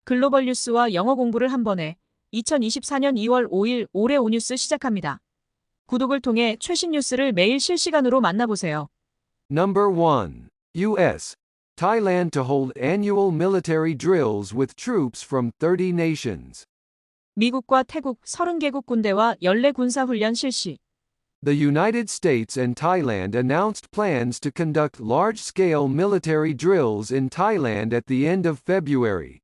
글로벌 뉴스와 영어 공부를 한 번에 2024년 2월 5일 올해 오뉴스 시작합니다. 구독을 통해 최신 뉴스를 매일 실시간으로 만나보세요. Number 1. U.S. Thailand to hold annual military drills with troops from 30 nations. 미국과 태국 30개국 군대와 연례 군사훈련 실시. The United States and Thailand announced plans to conduct large-scale military drills in Thailand at the end of February,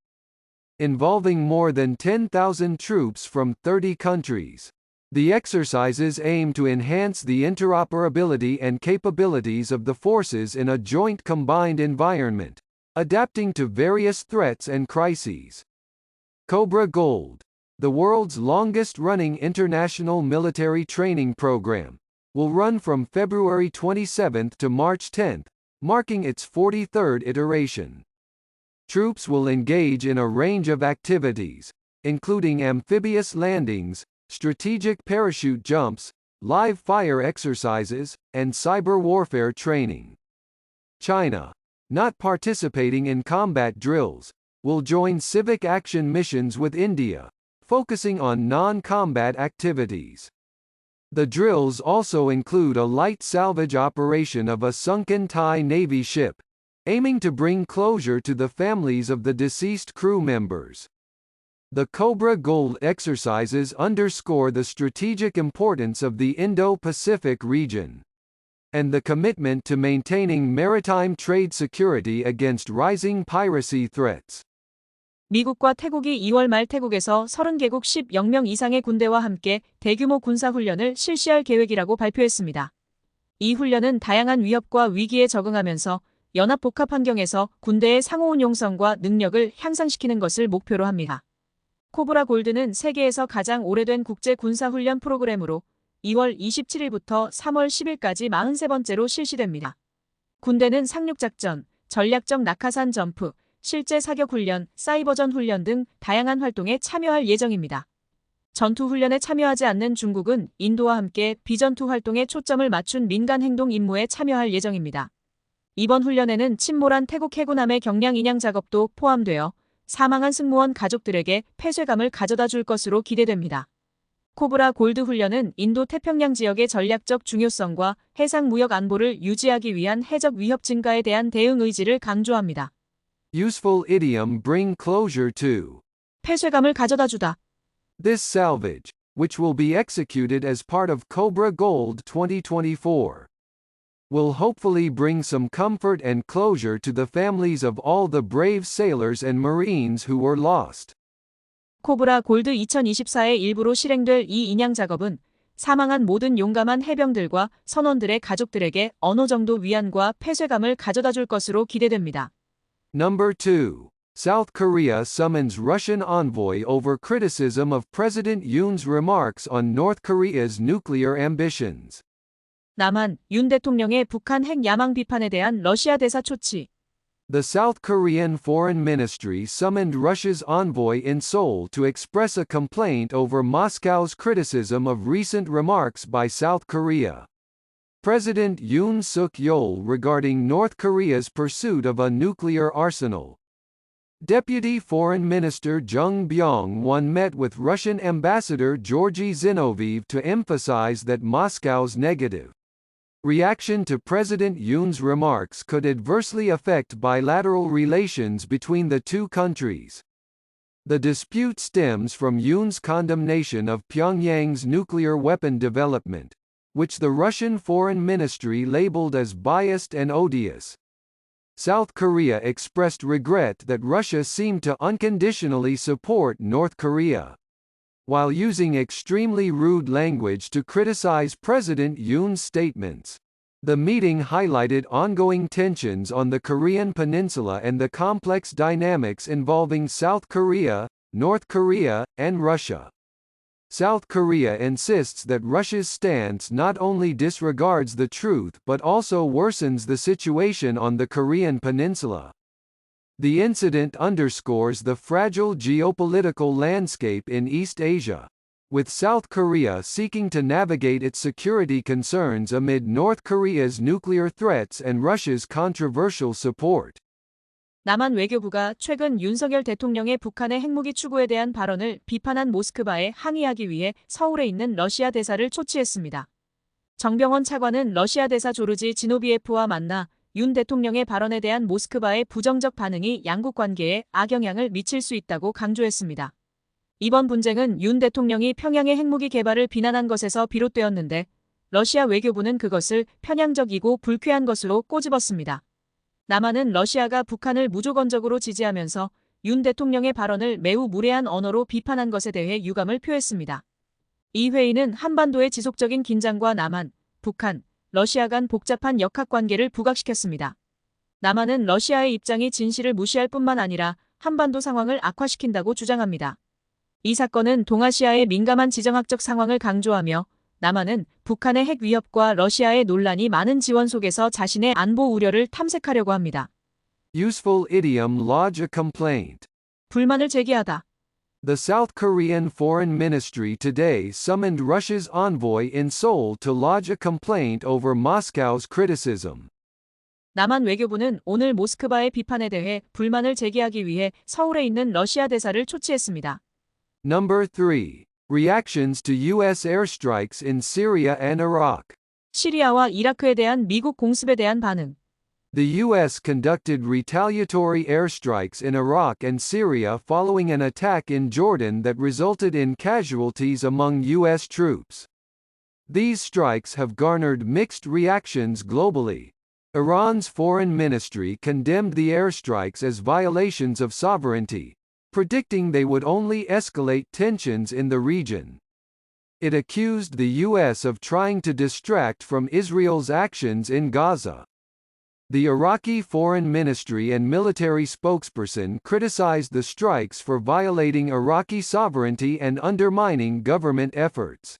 involving more than 10,000 troops from 30 countries. The exercises aim to enhance the interoperability and capabilities of the forces in a joint combined environment, adapting to various threats and crises. Cobra Gold, the world's longest-running international military training program, will run from February 27 to March 10, marking its 43rd iteration. Troops will engage in a range of activities, including amphibious landings, strategic parachute jumps, live fire exercises, and cyber warfare training. China, not participating in combat drills, will join civic action missions with India, focusing on non-combat activities. The drills also include a light salvage operation of a sunken Thai Navy ship, aiming to bring closure to the families of the deceased crew members. The Cobra Gold exercises underscore the strategic importance of the Indo-Pacific region and the commitment to maintaining maritime trade security against rising piracy threats. 미국과 태국이 2월 말 태국에서 30개국 10명 이상의 군대와 함께 대규모 군사훈련을 실시할 계획이라고 발표했습니다. 이 훈련은 다양한 위협과 위기에 적응하면서 연합 복합 환경에서 군대의 상호운용성과 능력을 향상시키는 것을 목표로 합니다. 코브라 골드는 세계에서 가장 오래된 국제 군사훈련 프로그램으로 2월 27일부터 3월 10일까지 43번째로 실시됩니다. 군대는 상륙작전, 전략적 낙하산 점프, 실제 사격훈련, 사이버전 훈련 등 다양한 활동에 참여할 예정입니다. 전투훈련에 참여하지 않는 중국은 인도와 함께 비전투 활동에 초점을 맞춘 민간 행동 임무에 참여할 예정입니다. 이번 훈련에는 침몰한 태국 해군함의 경량 인양 작업도 포함되어 사망한 승무원 가족들에게 폐쇄감을 가져다 줄 것으로 기대됩니다. 코브라 골드 훈련은 인도 태평양 지역의 전략적 중요성과 해상 무역 안보를 유지하기 위한 해적 위협 증가에 대한 대응 의지를 강조합니다. Useful idiom bring closure to. 폐쇄감을 가져다 주다. This salvage, which will be executed as part of Cobra Gold 2024, will hopefully bring some comfort and closure to the families of all the brave sailors and marines who were lost. 코브라 골드 2024의 일부로 실행될 이 인양 작업은 사망한 모든 용감한 해병들과 선원들의 가족들에게 어느 정도 위안과 폐쇄감을 가져다 줄 것으로 기대됩니다. Number 2. South Korea summons Russian envoy over criticism of President Yoon's remarks on North Korea's nuclear ambitions. 남한, 윤 대통령의 북한 핵 야망 비판에 대한 러시아 대사 초치. The South Korean Foreign Ministry summoned Russia's envoy in Seoul to express a complaint over Moscow's criticism of recent remarks by South Korea. President Yoon Suk-yeol regarding North Korea's pursuit of a nuclear arsenal. Deputy Foreign Minister Jung Byung-won met with Russian Ambassador Georgy Zinoviev to emphasize that Moscow's negative reaction to President Yoon's remarks could adversely affect bilateral relations between the two countries. The dispute stems from Yoon's condemnation of Pyongyang's nuclear weapon development, which the Russian Foreign Ministry labeled as biased and odious. South Korea expressed regret that Russia seemed to unconditionally support North Korea, while using extremely rude language to criticize President Yoon's statements. The meeting highlighted ongoing tensions on the Korean peninsula and the complex dynamics involving South Korea, North Korea, and Russia. South Korea insists that Russia's stance not only disregards the truth but also worsens the situation on the Korean peninsula. The incident underscores the fragile geopolitical landscape in East Asia, with South Korea seeking to navigate its security concerns amid North Korea's nuclear threats and Russia's controversial support. 남한 외교부가 최근 윤석열 대통령의 북한의 핵무기 추구에 대한 발언을 비판한 모스크바에 항의하기 위해 서울에 있는 러시아 대사를 초치했습니다. 정병원 차관은 러시아 대사 조르지 지노비에프와 만나 윤 대통령의 발언에 대한 모스크바의 부정적 반응이 양국 관계에 악영향을 미칠 수 있다고 강조했습니다. 이번 분쟁은 윤 대통령이 평양의 핵무기 개발을 비난한 것에서 비롯되었는데 러시아 외교부는 그것을 편향적이고 불쾌한 것으로 꼬집었습니다. 남한은 러시아가 북한을 무조건적으로 지지하면서 윤 대통령의 발언을 매우 무례한 언어로 비판한 것에 대해 유감을 표했습니다. 이 회의는 한반도의 지속적인 긴장과 남한, 북한, 러시아 간 복잡한 역학관계를 부각시켰습니다. 남한은 러시아의 입장이 진실을 무시할 뿐만 아니라 한반도 상황을 악화시킨다고 주장합니다. 이 사건은 동아시아의 민감한 지정학적 상황을 강조하며 남한은 북한의 핵 위협과 러시아의 논란이 많은 지원 속에서 자신의 안보 우려를 탐색하려고 합니다. Useful idiom lodge a complaint. 불만을 제기하다. The South Korean Foreign Ministry today summoned Russia's envoy in Seoul to lodge a complaint over Moscow's criticism. 남한 외교부는 오늘 모스크바의 비판에 대해 불만을 제기하기 위해 서울에 있는 러시아 대사를 초치했습니다. Number 3. Reactions to U.S. airstrikes in Syria and Iraq. 시리아와 이라크에 대한 미국 공습에 대한 반응. The U.S. conducted retaliatory airstrikes in Iraq and Syria following an attack in Jordan that resulted in casualties among U.S. troops. These strikes have garnered mixed reactions globally. Iran's foreign ministry condemned the airstrikes as violations of sovereignty, predicting they would only escalate tensions in the region. It accused the U.S. of trying to distract from Israel's actions in Gaza. The Iraqi Foreign Ministry and military spokesperson criticized the strikes for violating Iraqi sovereignty and undermining government efforts.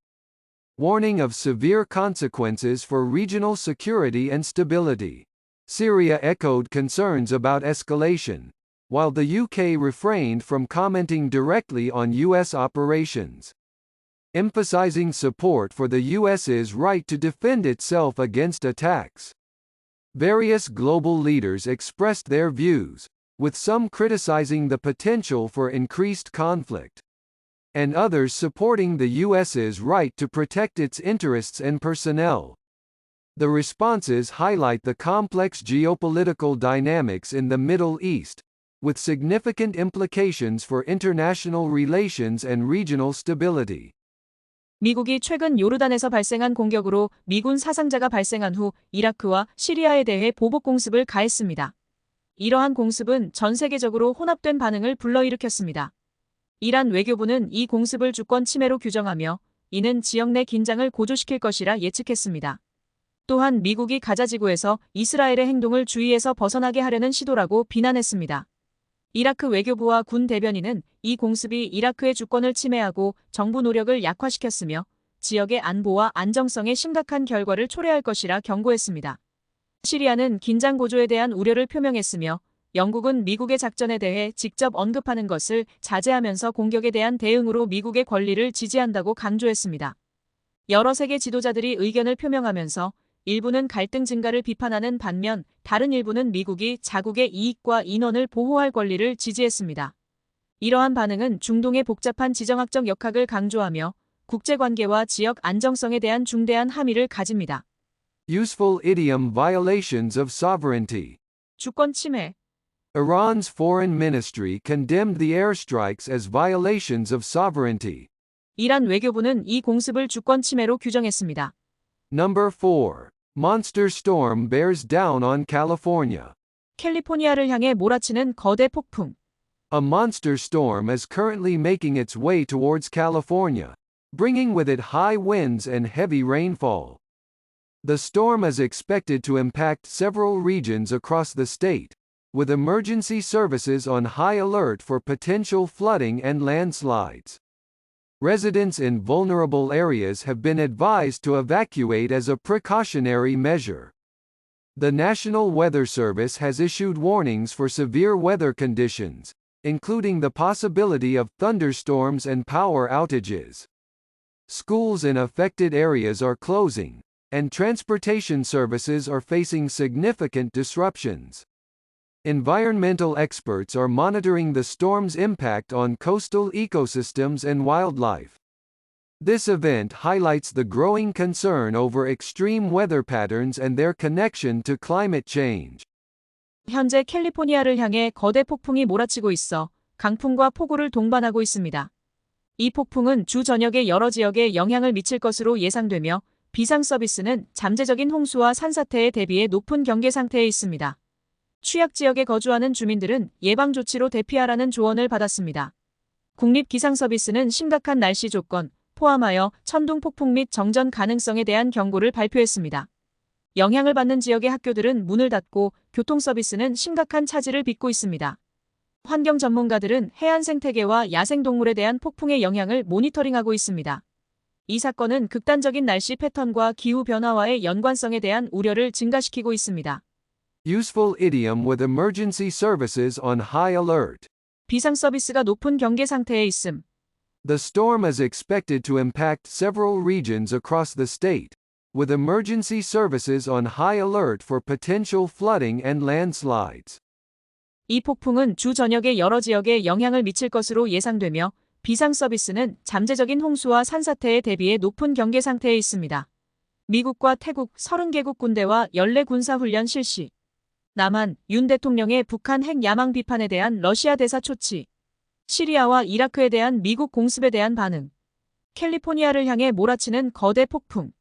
Warning of severe consequences for regional security and stability. Syria echoed concerns about escalation, while the UK refrained from commenting directly on US operations, emphasizing support for the US's right to defend itself against attacks. Various global leaders expressed their views, with some criticizing the potential for increased conflict, and others supporting the US's right to protect its interests and personnel. The responses highlight the complex geopolitical dynamics in the Middle East, with significant implications for international relations and regional stability. 미국이 최근 요르단에서 발생한 공격으로 미군 사상자가 발생한 후 이라크와 시리아에 대해 보복 공습을 가했습니다. 이러한 공습은 전 세계적으로 혼합된 반응을 불러일으켰습니다. 이란 외교부는 이 공습을 주권 침해로 규정하며 이는 지역 내 긴장을 고조시킬 것이라 예측했습니다. 또한 미국이 가자 지구에서 이스라엘의 행동을 주의에서 벗어나게 하려는 시도라고 비난했습니다. 이라크 외교부와 군 대변인은 이 공습이 이라크의 주권을 침해하고 정부 노력을 약화시켰으며 지역의 안보와 안정성에 심각한 결과를 초래할 것이라 경고했습니다. 시리아는 긴장 고조에 대한 우려를 표명했으며 영국은 미국의 작전에 대해 직접 언급하는 것을 자제하면서 공격에 대한 대응으로 미국의 권리를 지지한다고 강조했습니다. 여러 세계 지도자들이 의견을 표명하면서 일부는 갈등 증가를 비판하는 반면 다른 일부는 미국이 자국의 이익과 인원을 보호할 권리를 지지했습니다. 이러한 반응은 중동의 복잡한 지정학적 역학을 강조하며 국제관계와 지역 안정성에 대한 중대한 함의를 가집니다. Useful idiom violations of sovereignty. 주권 침해. Iran's foreign ministry condemned the airstrikes as violations of sovereignty. 이란 외교부는 이 공습을 주권 침해로 규정했습니다. Number 4. Monster storm bears down on California. 캘리포니아를 향해 몰아치는 거대 폭풍. A monster storm is currently making its way towards California, bringing with it high winds and heavy rainfall. The storm is expected to impact several regions across the state, with emergency services on high alert for potential flooding and landslides. Residents in vulnerable areas have been advised to evacuate as a precautionary measure. The National Weather Service has issued warnings for severe weather conditions, including the possibility of thunderstorms and power outages. Schools in affected areas are closing, and transportation services are facing significant disruptions. Environmental experts are monitoring the storm's impact on coastal ecosystems and wildlife. This event highlights the growing concern over extreme weather patterns and their connection to climate change. 현재 캘리포니아를 향해 거대 폭풍이 몰아치고 있어 강풍과 폭우를 동반하고 있습니다. 이 폭풍은 주 전역의 여러 지역에 영향을 미칠 것으로 예상되며 비상 서비스는 잠재적인 홍수와 산사태에 대비해 높은 경계 상태에 있습니다. 취약 지역에 거주하는 주민들은 예방 조치로 대피하라는 조언을 받았습니다. 국립기상서비스는 심각한 날씨 조건, 포함하여 천둥 폭풍 및 정전 가능성에 대한 경고를 발표했습니다. 영향을 받는 지역의 학교들은 문을 닫고 교통 서비스는 심각한 차질을 빚고 있습니다. 환경 전문가들은 해안 생태계와 야생동물에 대한 폭풍의 영향을 모니터링하고 있습니다. 이 사건은 극단적인 날씨 패턴과 기후 변화와의 연관성에 대한 우려를 증가시키고 있습니다. Useful idiom with emergency services on high alert. 비상 서비스가 높은 경계 상태에 있음. The storm is expected to impact several regions across the state, with emergency services on high alert for potential flooding and landslides. 이 폭풍은 주 전역의 여러 지역에 영향을 미칠 것으로 예상되며 비상 서비스는 잠재적인 홍수와 산사태에 대비해 높은 경계 상태에 있습니다. 미국과 태국 30개국 군대와 연례 군사훈련 실시. 남한, 윤 대통령의 북한 핵 야망 비판에 대한 러시아 대사 초치. 시리아와 이라크에 대한 미국 공습에 대한 반응. 캘리포니아를 향해 몰아치는 거대 폭풍.